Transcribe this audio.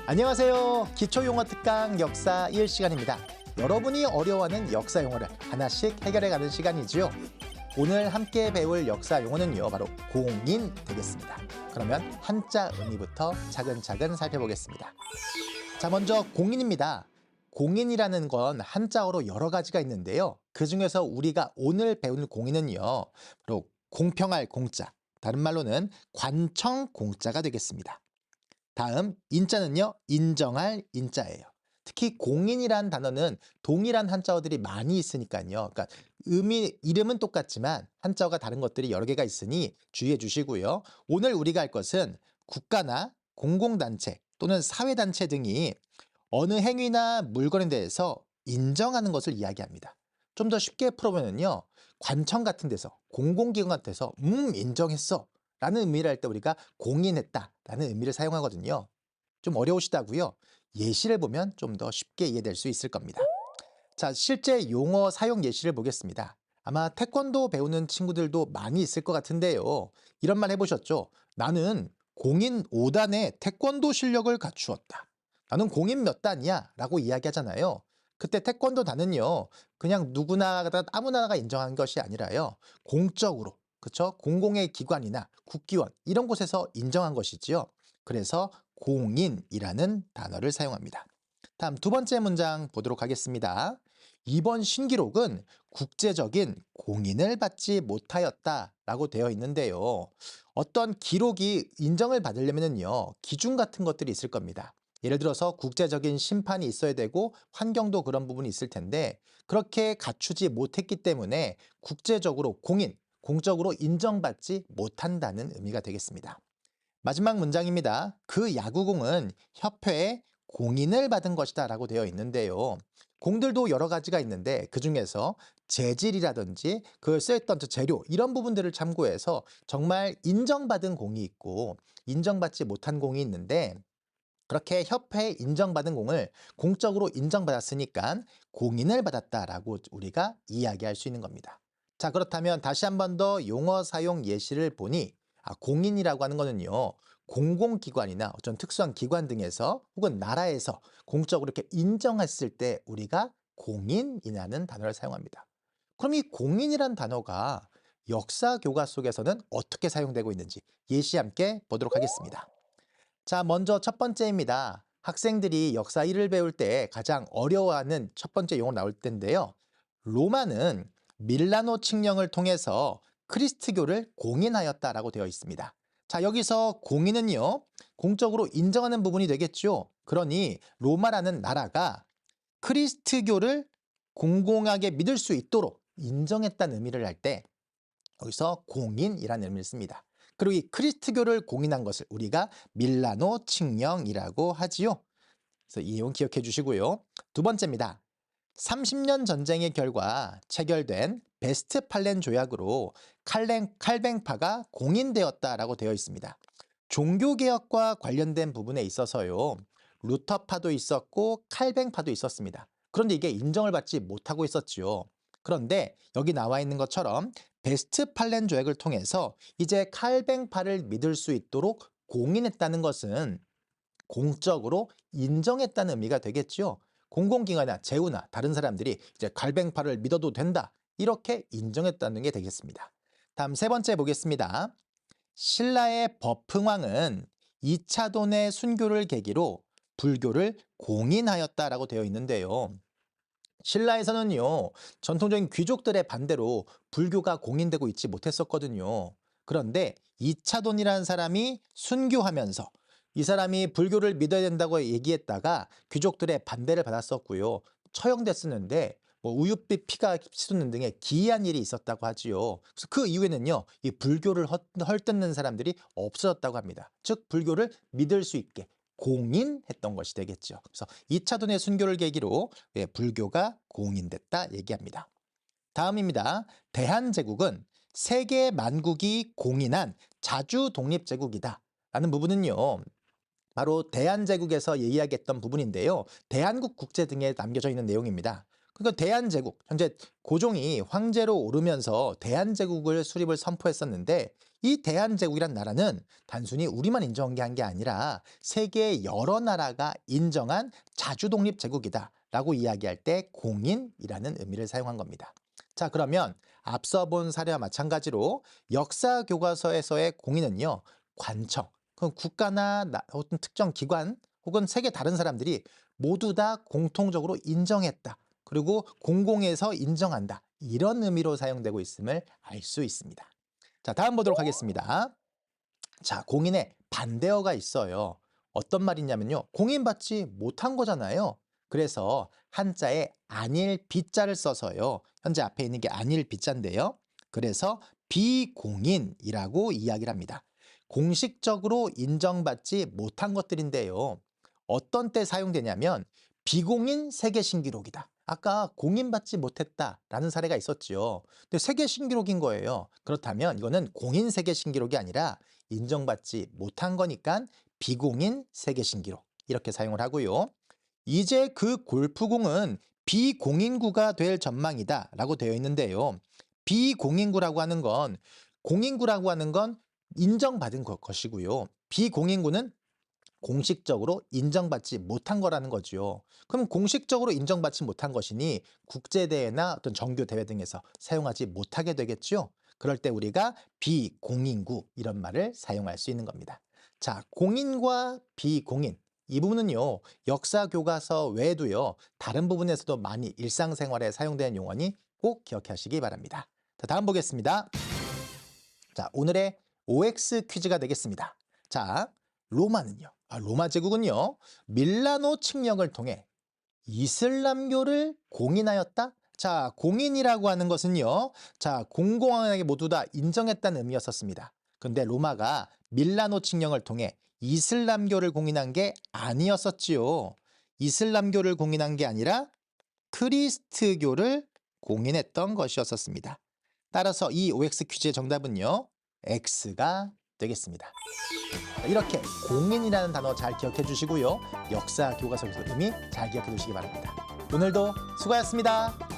안녕하세요. 기초용어 특강 역사 1시간입니다. 여러분이 어려워하는 역사 용어를 하나씩 해결해가는 시간이지요. 오늘 함께 배울 역사 용어는요, 바로 공인 되겠습니다. 그러면 한자 의미부터 차근차근 살펴보겠습니다. 자, 먼저 공인입니다. 공인이라는 건 한자어로 여러 가지가 있는데요. 그중에서 우리가 오늘 배울 공인은요, 바로 공평할 공자, 다른 말로는 관청 공자가 되겠습니다. 다음 인자는요, 인정할 인자예요. 특히 공인이란 단어는 동일한 한자어들이 많이 있으니까요. 그러니까 이름은 똑같지만 한자어가 다른 것들이 여러 개가 있으니 주의해 주시고요. 오늘 우리가 할 것은 국가나 공공단체 또는 사회단체 등이 어느 행위나 물건에 대해서 인정하는 것을 이야기합니다. 좀 더 쉽게 풀어보면요, 관청 같은 데서, 공공기관 같은 데서 인정했어 라는 의미를 할 때 우리가 공인했다 라는 의미를 사용하거든요. 좀 어려우시다고요? 예시를 보면 좀 더 쉽게 이해될 수 있을 겁니다. 자, 실제 용어 사용 예시를 보겠습니다. 아마 태권도 배우는 친구들도 많이 있을 것 같은데요. 이런 말 해보셨죠? 나는 공인 5단의 태권도 실력을 갖추었다. 나는 공인 몇 단이야? 라고 이야기하잖아요. 그때 태권도 단은요, 그냥 누구나가 아무나가 인정한 것이 아니라요, 공적으로, 그쵸? 공공의 기관이나 국기원 이런 곳에서 인정한 것이지요. 그래서 공인이라는 단어를 사용합니다. 다음 두 번째 문장 보도록 하겠습니다. 이번 신기록은 국제적인 공인을 받지 못하였다라고 되어 있는데요. 어떤 기록이 인정을 받으려면요, 기준 같은 것들이 있을 겁니다. 예를 들어서 국제적인 심판이 있어야 되고 환경도 그런 부분이 있을 텐데 그렇게 갖추지 못했기 때문에 국제적으로 공적으로 인정받지 못한다는 의미가 되겠습니다. 마지막 문장입니다. 그 야구공은 협회에 공인을 받은 것이다 라고 되어 있는데요. 공들도 여러 가지가 있는데 그중에서 재질이라든지 그걸 쓰였던 재료 이런 부분들을 참고해서 정말 인정받은 공이 있고 인정받지 못한 공이 있는데 그렇게 협회에 인정받은 공을 공적으로 인정받았으니까 공인을 받았다라고 우리가 이야기할 수 있는 겁니다. 자, 그렇다면 다시 한 번 더 용어 사용 예시를 보니 공인이라고 하는 거는요, 공공기관이나 어떤 특수한 기관 등에서 혹은 나라에서 공적으로 이렇게 인정했을 때 우리가 공인이라는 단어를 사용합니다. 그럼 이 공인이란 단어가 역사 교과 속에서는 어떻게 사용되고 있는지 예시 함께 보도록 하겠습니다. 자, 먼저 첫 번째입니다. 학생들이 역사 1을 배울 때 가장 어려워하는 첫 번째 용어 나올 텐데요. 로마는 밀라노 칙령을 통해서 크리스트교를 공인하였다라고 되어 있습니다. 자, 여기서 공인은요, 공적으로 인정하는 부분이 되겠죠. 그러니 로마라는 나라가 크리스트교를 공공하게 믿을 수 있도록 인정했다는 의미를 할 때 여기서 공인이라는 의미를 씁니다. 그리고 이 크리스트교를 공인한 것을 우리가 밀라노 칙령이라고 하지요. 그래서 이 내용 기억해 주시고요. 두 번째입니다. 30년 전쟁의 결과 체결된 베스트팔렌 조약으로 칼뱅파가 공인되었다라고 되어 있습니다. 종교개혁과 관련된 부분에 있어서요, 루터파도 있었고 칼뱅파도 있었습니다. 그런데 이게 인정을 받지 못하고 있었지요. 그런데 여기 나와 있는 것처럼 베스트팔렌 조약을 통해서 이제 칼뱅파를 믿을 수 있도록 공인했다는 것은 공적으로 인정했다는 의미가 되겠죠. 공공기관이나 제후나 다른 사람들이 이제 칼뱅파를 믿어도 된다, 이렇게 인정했다는 게 되겠습니다. 다음 세 번째 보겠습니다. 신라의 법흥왕은 2차 돈의 순교를 계기로 불교를 공인하였다라고 되어 있는데요. 신라에서는요, 전통적인 귀족들의 반대로 불교가 공인되고 있지 못했었거든요. 그런데 이차돈이라는 사람이 순교하면서 이 사람이 불교를 믿어야 된다고 얘기했다가 귀족들의 반대를 받았었고요. 처형됐었는데 우윳빛 피가 쏟는 등의 기이한 일이 있었다고 하지요. 그래서 그 이후에는요, 이 불교를 헐뜯는 사람들이 없어졌다고 합니다. 즉 불교를 믿을 수 있게 공인했던 것이 되겠죠. 그래서 2차 돈의 순교를 계기로 불교가 공인됐다 얘기합니다. 다음입니다. 대한제국은 세계 만국이 공인한 자주 독립제국이다 라는 부분은요, 바로 대한제국에서 이야기했던 부분인데요. 대한국 국제 등에 남겨져 있는 내용입니다. 그러니까 대한제국, 현재 고종이 황제로 오르면서 대한제국을 수립을 선포했었는데 이 대한제국이란 나라는 단순히 우리만 인정한 게 아니라 세계의 여러 나라가 인정한 자주독립제국이다 라고 이야기할 때 공인이라는 의미를 사용한 겁니다. 자, 그러면 앞서 본 사례와 마찬가지로 역사 교과서에서의 공인은요, 관청, 그 국가나 어떤 특정 기관 혹은 세계 다른 사람들이 모두 다 공통적으로 인정했다. 그리고 공공에서 인정한다. 이런 의미로 사용되고 있음을 알 수 있습니다. 자, 다음 보도록 하겠습니다. 자, 공인에 반대어가 있어요. 어떤 말이냐면요. 공인받지 못한 거잖아요. 그래서 한자에 아닐 비자를 써서요. 현재 앞에 있는 게 아닐 비자인데요. 그래서 비공인이라고 이야기를 합니다. 공식적으로 인정받지 못한 것들인데요. 어떤 때 사용되냐면 비공인 세계 신기록이다. 아까 공인받지 못했다라는 사례가 있었죠. 근데 세계 신기록인 거예요. 그렇다면 이거는 공인 세계 신기록이 아니라 인정받지 못한 거니까 비공인 세계 신기록 이렇게 사용을 하고요. 이제 그 골프공은 비공인구가 될 전망이다 라고 되어 있는데요. 비공인구라고 하는 건 공인구라고 하는 건 인정받은 것이고요. 비공인구는 공식적으로 인정받지 못한 거라는 거죠. 그럼 공식적으로 인정받지 못한 것이니 국제대회나 어떤 정규대회 등에서 사용하지 못하게 되겠죠. 그럴 때 우리가 비공인구 이런 말을 사용할 수 있는 겁니다. 자, 공인과 비공인 이 부분은요, 역사 교과서 외에도요, 다른 부분에서도 많이 일상생활에 사용되는 용어니 꼭 기억하시기 바랍니다. 자, 다음 보겠습니다. 자, 오늘의 OX 퀴즈가 되겠습니다. 자, 로마는요, 로마 제국은요, 밀라노 칙령을 통해 이슬람교를 공인하였다? 자, 공인이라고 하는 것은요, 자, 공공하게 모두 다 인정했다는 의미였었습니다. 근데 로마가 밀라노 칙령을 통해 이슬람교를 공인한 게 아니었었지요. 이슬람교를 공인한 게 아니라 크리스트교를 공인했던 것이었었습니다. 따라서 이 OX 퀴즈의 정답은요, X가 되겠습니다. 이렇게 공인이라는 단어 잘 기억해 주시고요. 역사 교과서에서 의미 잘 기억해 두시기 바랍니다. 오늘도 수고하셨습니다.